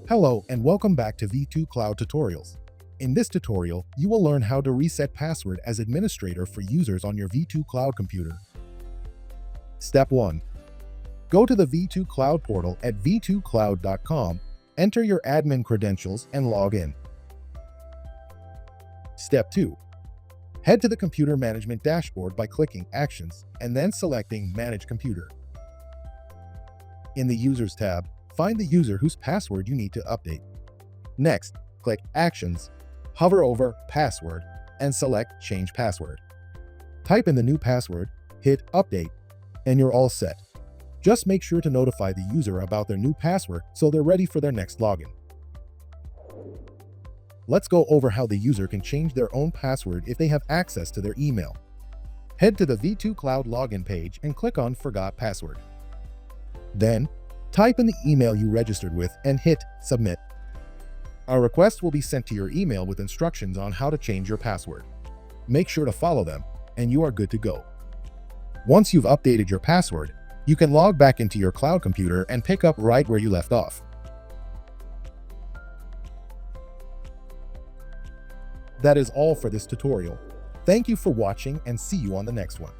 Hello and welcome back to V2 Cloud Tutorials. In this tutorial, you will learn how to reset password as administrator for users on your V2 Cloud computer. Step 1. Go to the V2 Cloud portal at v2cloud.com, enter your admin credentials and log in. Step 2. Head to the Computer Management dashboard by clicking Actions and then selecting Manage Computer. In the Users tab, find the user whose password you need to update. Next, click Actions, hover over Password, and select Change Password. Type in the new password, hit Update, and you're all set. Just make sure to notify the user about their new password so they're ready for their next login. Let's go over how the user can change their own password if they have access to their email. Head to the V2 Cloud login page and click on Forgot Password. Then, type in the email you registered with and hit Submit. A request will be sent to your email with instructions on how to change your password. Make sure to follow them, and you are good to go. Once you've updated your password, you can log back into your cloud computer and pick up right where you left off. That is all for this tutorial. Thank you for watching and see you on the next one.